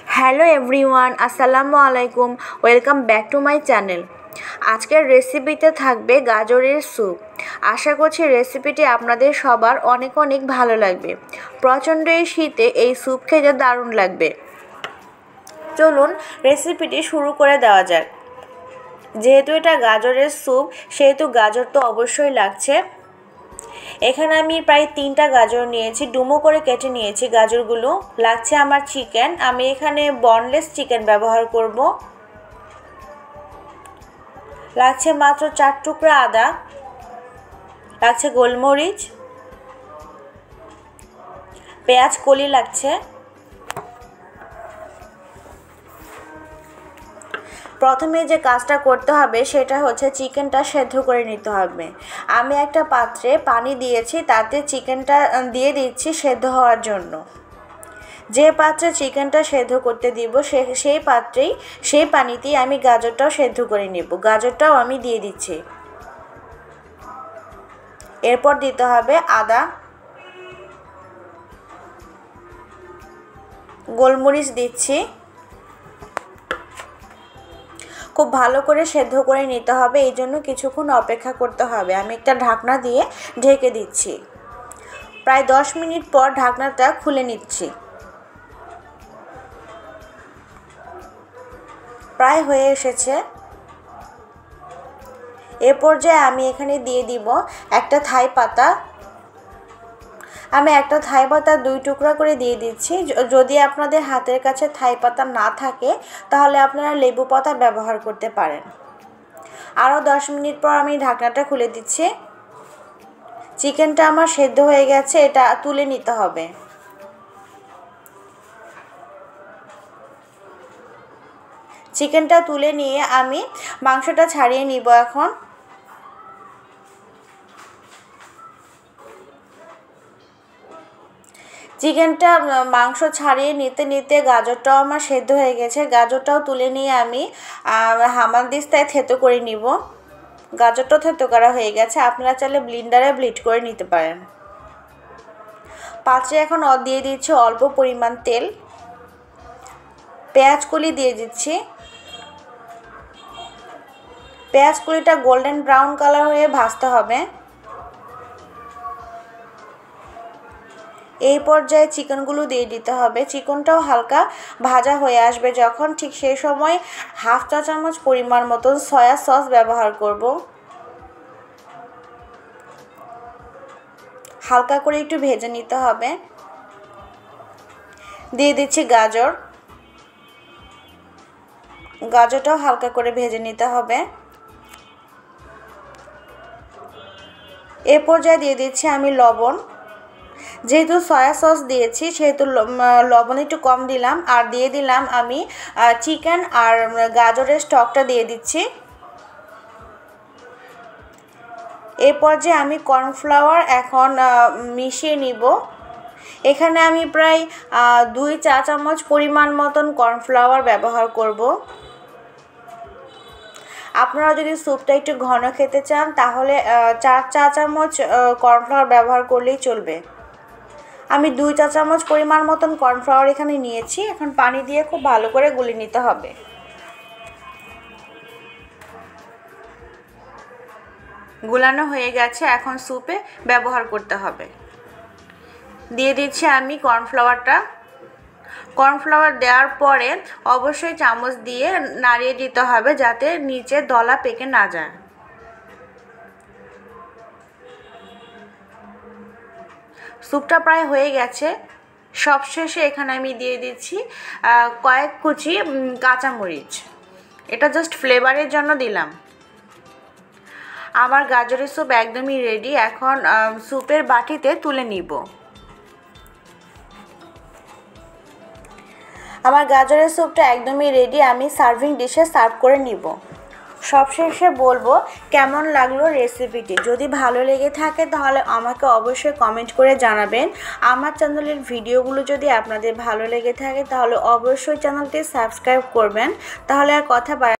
Hello everyone, আসসালামু আলাইকুম। Welcome back to my channel. আজকের রেসিপিতে থাকবে গাজরের স্যুপ। আশা করছি রেসিপিটি আপনাদের সবার অনেক অনেক ভালো লাগবে। প্রচণ্ড এই শীতে এই স্যুপ খেতে দারুণ লাগবে। চলুন রেসিপিটি শুরু করে দেওয়া যাক। যেহেতু এটা গাজরের স্যুপ, সেহেতু গাজর তো অবশ্যই লাগছে। এখানে আমি প্রায় 3টা গাজর নিয়েছি, ডুমো করে কেটে নিয়েছি গাজরগুলো। লাগছে আমার চিকেন, আমি এখানে বনলেস চিকেন ব্যবহার করব। লাগছে মাত্র 4 টুকরা আদা, লাগছে গোলমরিচ, পেঁয়াজ কলি লাগছে। প্রথমে যে কাজটা করতে হবে সেটা হচ্ছে চিকেনটা সেদ্ধ করে নিতে হবে। আমি একটা পাত্রে পানি দিয়েছি, তাতে চিকেনটা দিয়ে দিচ্ছি সেদ্ধ হওয়ার জন্য। যে পাত্রে চিকেনটা সেদ্ধ করতে দিব সেই পানিতেই আমি গাজরটাও সেদ্ধ করে নেব। গাজরটাও আমি দিয়ে দিচ্ছি। এরপর দিতে হবে আদা, গোলমরিচ দিচ্ছি। খুব ভালো করে সেদ্ধ করে নিতে হবে, এই জন্য কিছুক্ষণ অপেক্ষা করতে হবে। আমি একটা ঢাকনা দিয়ে ঢেকে দিচ্ছি। প্রায় 10 মিনিট পর ঢাকনাটা খুলে নিচ্ছি। প্রায় হয়ে এসেছে। এ পর্যায়ে আমি এখানে দিয়ে দিব একটা থাই পাতা। আমি একটা থাই পাতা 2 টুকরা করে দিয়ে দিচ্ছি। যদি আপনাদের হাতের কাছে থাই পাতা না থাকে তাহলে আপনারা লেবু পাতা ব্যবহার করতে পারেন। আরও 10 মিনিট পর আমি ঢাকনাটা খুলে দিচ্ছি। চিকেনটা আমার সেদ্ধ হয়ে গেছে, এটা তুলে নিতে হবে। চিকেনটা তুলে নিয়ে আমি মাংসটা ছাড়িয়ে নিব। এখন চিকেনটা মাংস ছাড়িয়ে নিতে নিতে গাজরটাও আমার সেদ্ধ হয়ে গেছে। গাজরটাও তুলে নিয়ে আমি হামানদিস্তায় থেতো করে নিব। গাজরটাও থেতো করা হয়ে গেছে, আপনারা চাইলে ব্লেন্ডারে ব্লিড করে নিতে পারেন। পাত্রে এখন দিয়ে দিচ্ছি অল্প পরিমাণ তেল। পেঁয়াজ কলি দিয়ে দিচ্ছি। পেঁয়াজ কলিটা গোল্ডেন ব্রাউন কালার হয়ে ভাজতে হবে। এই পর্যায়ে চিকেনগুলো দিয়ে দিতে হবে। চিকেনটাও হালকা ভাজা হয়ে আসবে যখন, ঠিক সেই সময় হাফ চা চামচ পরিমাণ মতন সয়া সস ব্যবহার করব। হালকা করে একটু ভেজে নিতে হবে। দিয়ে দিচ্ছি গাজর। গাজরটাও হালকা করে ভেজে নিতে হবে। এ পর্যায়ে দিয়ে দিচ্ছি আমি লবণ। যেহেতু সয়া সস দিয়েছি সেহেতু লবণ একটু কম দিলাম। আর দিয়ে দিলাম আমি চিকেন আর গাজরের স্টকটা দিয়ে দিচ্ছি। এ পর্যায়ে আমি কর্নফ্লাওয়ার এখন মিশিয়ে নিব। এখানে আমি প্রায় 2 চা চামচ পরিমাণ মতন কর্নফ্লাওয়ার ব্যবহার করব। আপনারা যদি স্যুপটা একটু ঘন খেতে চান তাহলে 4 চা চামচ কর্নফ্লাওয়ার ব্যবহার করলেই চলবে। আমি 2 চা চামচ পরিমাণ মতন কর্নফ্লাওয়ার এখানে নিয়েছি। এখন পানি দিয়ে খুব ভালো করে গুলে নিতে হবে। গুলানো হয়ে গেছে, এখন স্যুপে ব্যবহার করতে হবে। দিয়ে দিচ্ছি আমি কর্নফ্লাওয়ারটা। কর্নফ্লাওয়ার দেওয়ার পরে অবশ্যই চামচ দিয়ে নাড়িয়ে দিতে হবে যাতে নিচে দলা পেকে না যায়। স্যুপটা প্রায় হয়ে গেছে। সবশেষে এখানে আমি দিয়ে দিচ্ছি কয়েক কুচি কাঁচামরিচ। এটা জাস্ট ফ্লেভারের জন্য দিলাম। আমার গাজরের স্যুপ একদমই রেডি। এখন স্যুপের বাটিতে তুলে নিব। আমার গাজরের স্যুপটা একদমই রেডি। আমি সার্ভিং ডিশে সার্ভ করে নিব। সবশেষে বলবো কেমন লাগলো রেসিপিটি। যদি ভালো লেগে থাকে তাহলে আমাকে অবশ্যই কমেন্ট করে জানাবেন। আমার চ্যানেলের ভিডিওগুলো যদি আপনাদের ভালো লেগে থাকে তাহলে অবশ্যই চ্যানেলটি সাবস্ক্রাইব করবেন। তাহলে আর কথা